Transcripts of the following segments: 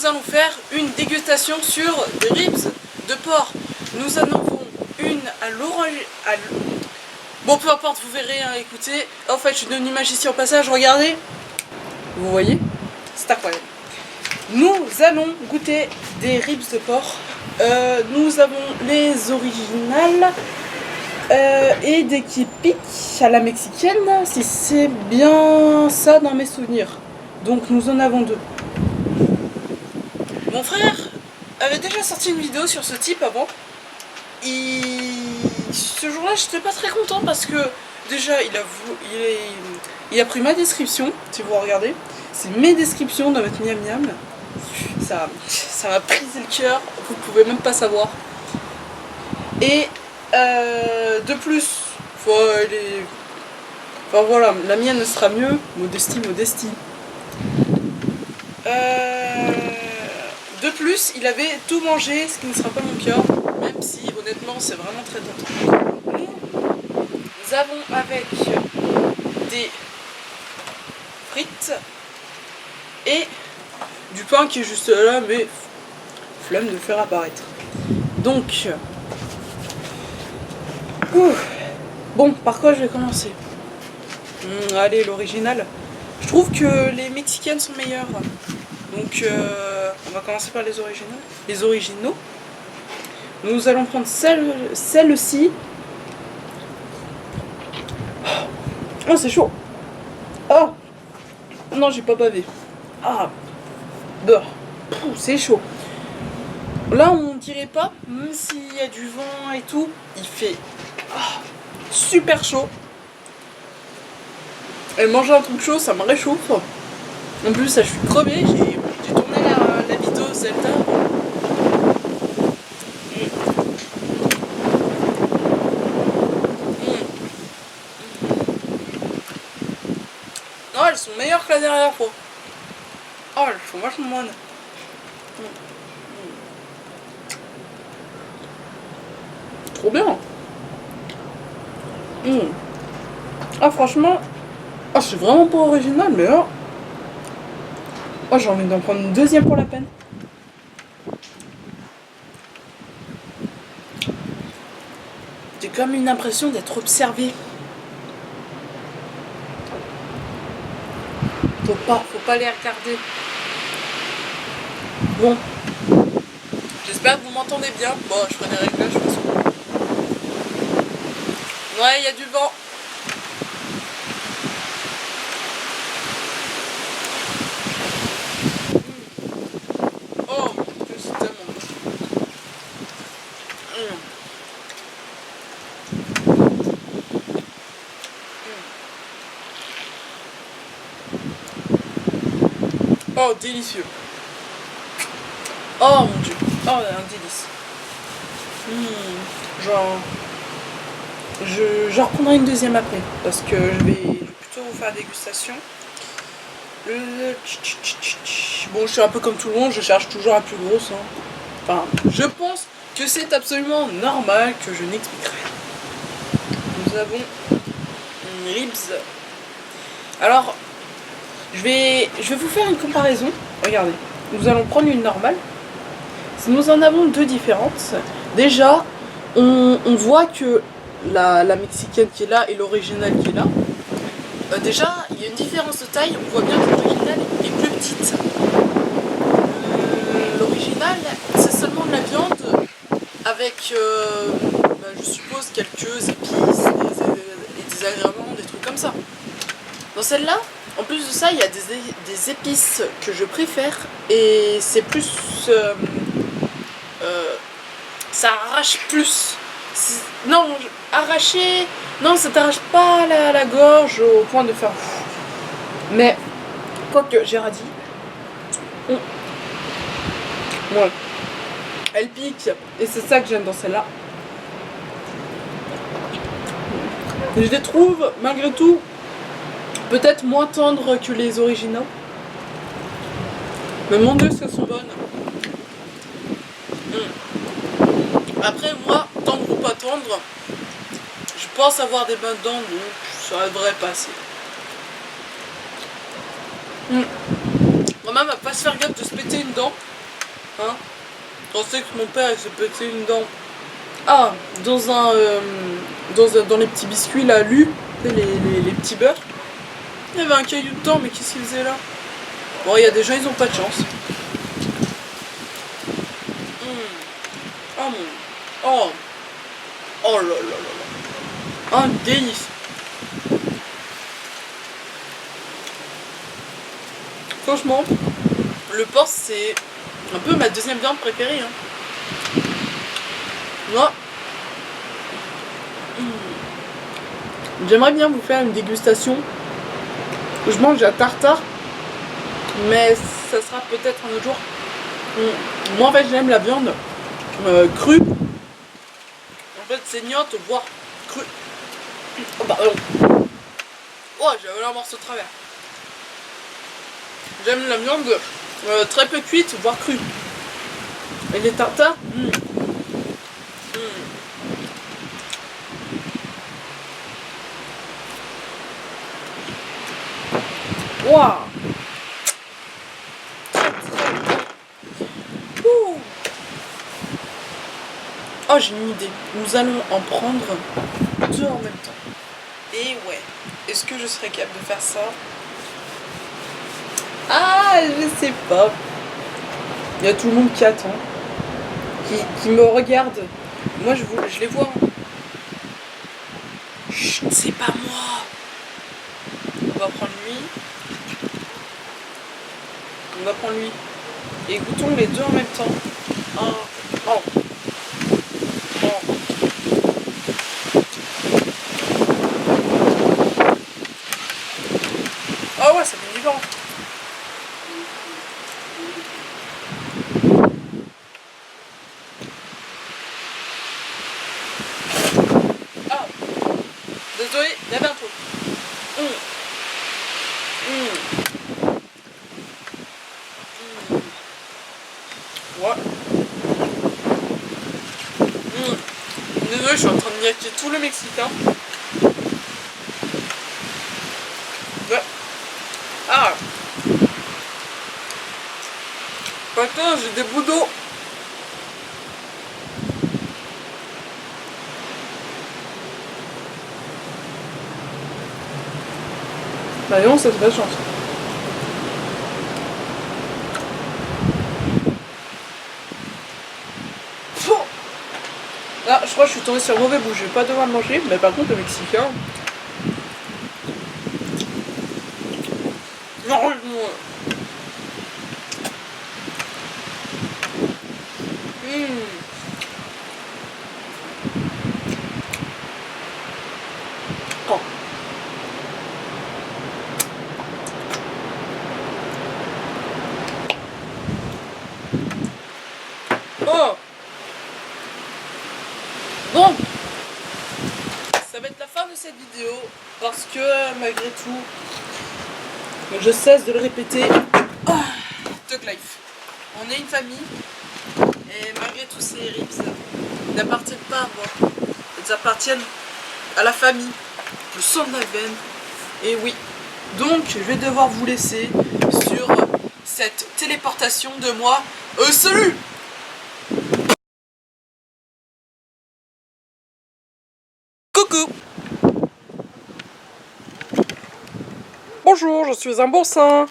nous allons faire une dégustation sur des ribs de porc. Nous en avons une à l'orange. Bon, peu importe, vous verrez, hein, écoutez. En fait, je suis devenue magicien au passage, regardez. Vous voyez? C'est incroyable. Nous allons goûter des ribs de porc. Nous avons les originales et des qui piquent à la mexicaine, si c'est bien ça dans mes souvenirs. Donc nous en avons deux. Mon frère avait déjà sorti une vidéo sur ce type avant. Ce jour-là, j'étais pas très content parce que déjà, il a pris ma description, si vous regardez. C'est mes descriptions de votre miam miam. Ça m'a brisé le cœur, vous pouvez même pas savoir. Et de plus, enfin voilà, la mienne sera mieux. Modestie, modestie. De plus, il avait tout mangé, ce qui ne sera pas mon cas, même si honnêtement c'est vraiment très tentant. Nous avons avec des frites et du pain qui est juste là, mais flemme de le faire apparaître. Donc, bon, par quoi je vais commencer? Allez, l'original. Je trouve que les mexicaines sont meilleures. Donc, on va commencer par les originaux. Les originaux. Nous allons prendre celle-ci. Oh, c'est chaud. Oh, non, j'ai pas bavé. Ah, c'est chaud. Là, on dirait pas, même s'il y a du vent et tout, il fait super chaud. Et manger un truc chaud, ça me réchauffe. En plus, ça, je suis crevée. J'ai tourné la vidéo Zelda. Non, elles sont meilleures que la dernière fois. Oh, elles sont vachement bonnes. Trop bien. Ah, franchement, c'est vraiment pas original, mais là, j'ai envie d'en prendre une deuxième pour la peine. J'ai comme une impression d'être observée. Faut pas les regarder. Bon. J'espère que vous m'entendez bien. Bon, je ferai des réglages de toute façon. Ouais, il y a du vent. Oh, je suis tellement Oh, délicieux. Oh mon dieu. Oh, un délice. Genre, je reprendrai une deuxième après. Parce que je vais plutôt vous faire dégustation. Bon, je suis un peu comme tout le monde, je cherche toujours la plus grosse. Hein. Enfin, je pense que c'est absolument normal que je n'expliquerai. Nous avons une ribs. Alors, je vais vous faire une comparaison. Regardez, nous allons prendre une normale. Nous en avons deux différentes. Déjà, on voit que la mexicaine qui est là et l'original qui est là. Déjà, il y a une différence de taille. On voit bien que l'original est plus petite. L'original, c'est seulement de la viande avec, je suppose, quelques épices, des agréments, des trucs comme ça. Dans celle-là, en plus de ça, il y a des épices que je préfère et c'est plus... ça arrache plus. Non, arracher... Non, ça t'arrache pas la gorge au point de faire... Mais, quoique, j'ai radis. Ouais. Elle pique. Et c'est ça que j'aime dans celle-là. Je les trouve, malgré tout, peut-être moins tendres que les originaux. Mais mon dieu, qu'elles sont bonnes. Après, moi, tendre ou pas tendre, je pense avoir des bonnes dents, donc ça devrait passer. Moi-même, à pas se faire gaffe de se péter une dent, Hein? On sait que mon père il s'est pété une dent. Ah, dans les petits biscuits là, Lu, les petits beurres. Il y avait un caillou dedans, mais qu'est-ce qu'il faisait là? Bon, il y a des gens, ils ont pas de chance. Oh mon. Oh. Oh là là là là. Un délice. Franchement, le porc c'est un peu ma deuxième viande préférée. Hein. Moi, j'aimerais bien vous faire une dégustation. Je mange la tartare, mais ça sera peut-être un autre jour. Moi en fait j'aime la viande crue. En fait saignante, voire crue. Oh pardon. Oh j'avais un morceau de travers. J'aime la viande très peu cuite, voire crue. Et les tartares, waouh. Oh j'ai une idée. Nous allons en prendre deux en même temps. Et ouais. Est-ce que je serais capable de faire ça? Ah, je sais pas. Il y a tout le monde qui attend. Qui me regarde. Moi, je les vois. Chut, c'est pas moi. On va prendre lui. On va prendre lui. Et goûtons les deux en même temps. Oh. Oh. Oh. Oh ouais, ça fait différent. Ah. Désolé, il y avait un truc. Ouais. Désolé, je suis en train de niaquer tout le mexicain. Ouais. Ah. Maintenant, j'ai des bouts d'eau. Bah non, ça c'est pas de chance. Ah, je crois que je suis tombée sur le mauvais bout, je vais pas devoir le manger, mais par contre le mexicain. Non, Oh. Oh. Bon, ça va être la fin de cette vidéo parce que malgré tout, je cesse de le répéter. Tug Life. On est une famille et malgré tout ces rips n'appartiennent pas à moi. Ils appartiennent à la famille, le sang de la veine. Et oui, donc je vais devoir vous laisser sur cette téléportation de moi. Salut! Coucou! Bonjour, je suis un boursin.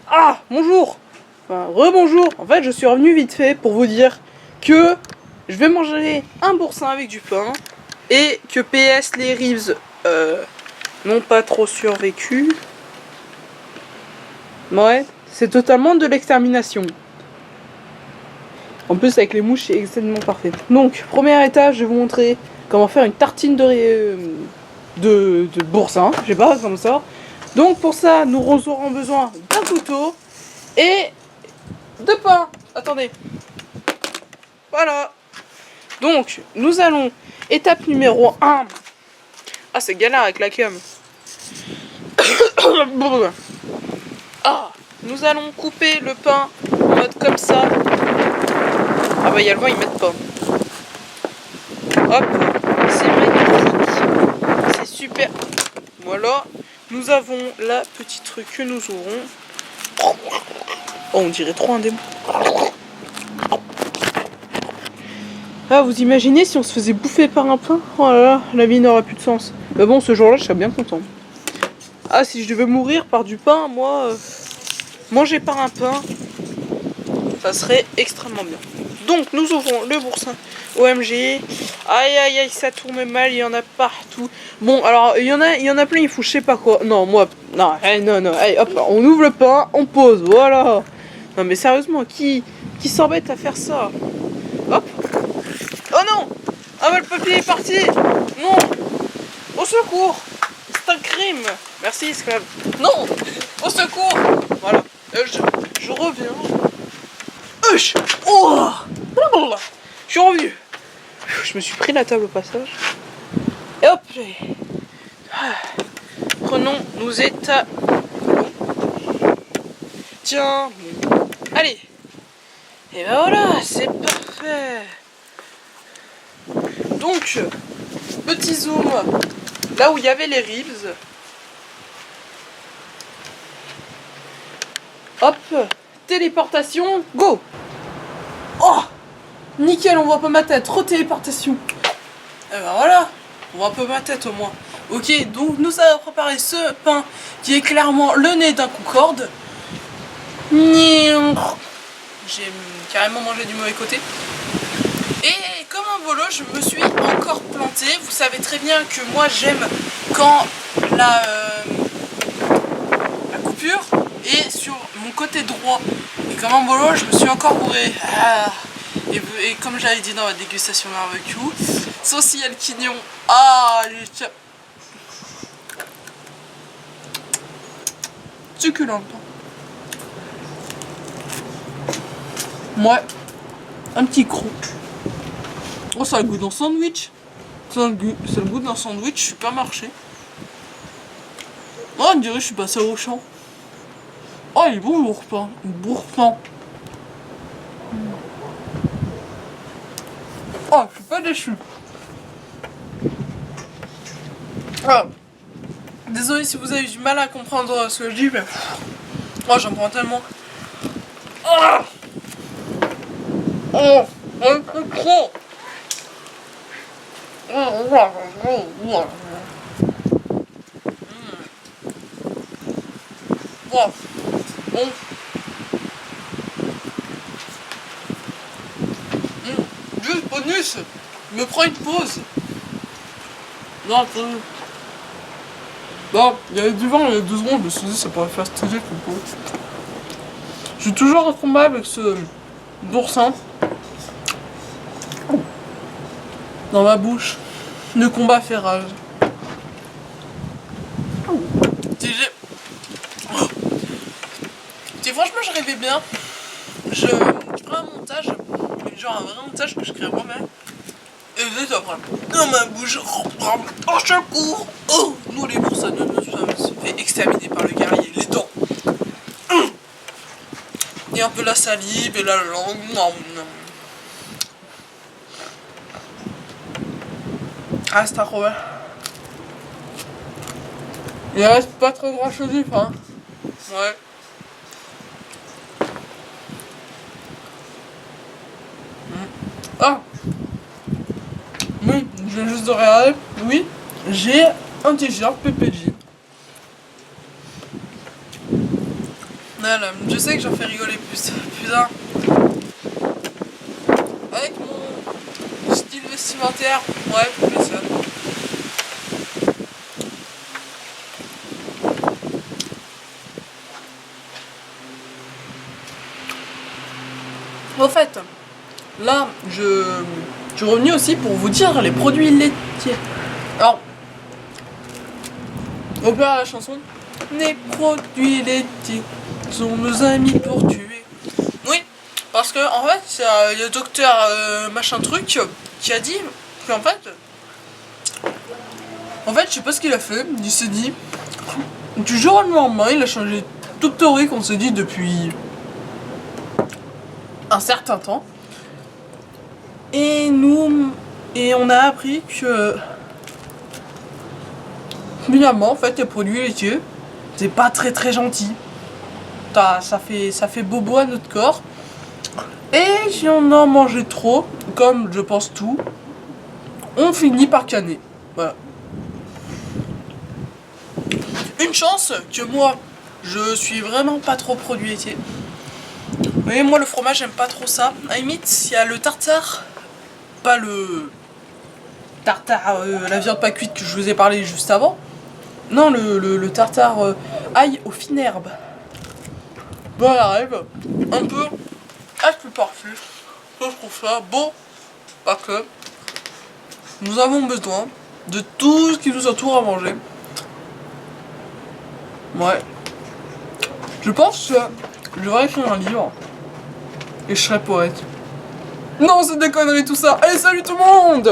Ah, bonjour. Enfin, rebonjour. En fait, je suis revenu vite fait pour vous dire que je vais manger un boursin avec du pain et que PS les Reeves n'ont pas trop survécu. Ouais, c'est totalement de l'extermination. En plus, avec les mouches, c'est extrêmement parfait. Donc, premier étage, je vais vous montrer comment faire une tartine de boursin. Je sais pas, comme ça. Donc, pour ça, nous aurons besoin d'un couteau et de pain. Attendez. Voilà. Donc, nous allons, étape numéro 1. Ah, c'est galère avec la cam. Ah, nous allons couper le pain en mode comme ça. Ah bah, il y a le vent, ils mettent pas. Hop, c'est magnifique. C'est super. Voilà. Nous avons la petite truc que nous aurons. Oh, on dirait trop un démon. Ah, vous imaginez si on se faisait bouffer par un pain? Oh là là, la vie n'aura plus de sens. Mais bon, ce jour-là, je serais bien content. Ah, si je devais mourir par du pain, moi, manger par un pain, ça serait extrêmement bien. Donc, nous ouvrons le boursin OMG. Aïe, aïe, aïe, ça tourne mal, il y en a partout. Bon, alors, il y en a plein, il faut je sais pas quoi. Non, moi, non, non, non. Allez, hop, on ouvre le pain, on pose, voilà. Non, mais sérieusement, qui s'embête à faire ça? Hop. Oh non! Ah bah le papier est parti! Non! Au secours! C'est un crime! Merci esclave! Non! Au secours! Voilà. Je reviens. Huch! Oh! Je suis revenu! Je me suis pris la table au passage. Et hop! Prenons nos états. Tiens! Allez! Et ben voilà! C'est parfait! Donc, petit zoom, là où il y avait les ribs. Hop, téléportation, go! Oh! Nickel, on voit pas ma tête, re-téléportation. Et ben voilà, on voit pas ma tête au moins. Ok, donc nous avons préparé ce pain qui est clairement le nez d'un Concorde. J'ai carrément mangé du mauvais côté. Et comme un bolo, je me suis encore planté. Vous savez très bien que moi j'aime quand la coupure est sur mon côté droit. Et comme un bolo, je me suis encore bourré. Ah. Et comme j'avais dit dans la dégustation barbecue, saucisse et le quignon. Ah, succulent. Ouais, un petit croc. Oh, ça a le goût d'un sandwich. C'est le goût d'un sandwich supermarché. Oh, on dirait que je suis passé au champ. Oh, il est bon le repas. Boursin. Oh, je suis pas déçu. Ah. Désolé si vous avez du mal à comprendre ce que je dis, mais moi j'en prends tellement. Oh, oh, un peu trop. Bon. Juste bonus, me prends une pause. Non, attends. Bon, il y avait du vent il y a 2 secondes, je me suis dit ça pourrait faire stylé une pause. Je suis toujours en combat avec ce boursin dans ma bouche. Le combat fait rage. Franchement, je rêvais bien. Je ferai un montage, genre un vrai montage que je crée moi-même. Et je après, dans ma bouche, en chaque cours, oh, nous les boursins, nous sommes fait exterminer par le guerrier, les dents. Et un peu la salive et la langue. Non, non. Ah, c'est incroyable. Il reste pas trop grand chose, hein. Ouais. Ah. Oui, je viens juste de regarder. Oui, j'ai un t-shirt PPG. Voilà, je sais que j'en fais rigoler plus. Putain. Avec mon style vestimentaire, ouais, c'est ça. Au fait, là, je suis revenu aussi pour vous dire les produits laitiers. Alors, on peut à la chanson. Les produits laitiers sont nos amis pour tuer. Oui, parce que en fait, il y a le docteur machin truc qui a dit qu'en fait, je sais pas ce qu'il a fait. Il s'est dit, du jour au lendemain, il a changé toute théorie qu'on s'est dit depuis un certain temps. Et on a appris que finalement, en fait, les produits laitiers, c'est pas très très gentil. Ça fait bobo à notre corps. Et si on en mangeait trop, comme je pense tout, on finit par canner. Voilà. Une chance que moi, je suis vraiment pas trop produit laitier. Vous voyez, moi le fromage, j'aime pas trop ça. À la limite, il y a le tartare, pas le tartare, la viande pas cuite que je vous ai parlé juste avant. Non, le tartare ail aux fines herbes. Bon, elle arrive un peu à plus parfait. Je trouve ça beau, parce que nous avons besoin de tout ce qui nous entoure à manger. Ouais. Je pense que je devrais écrire un livre et je serai poète. Non, c'est des conneries tout ça. Allez, salut tout le monde!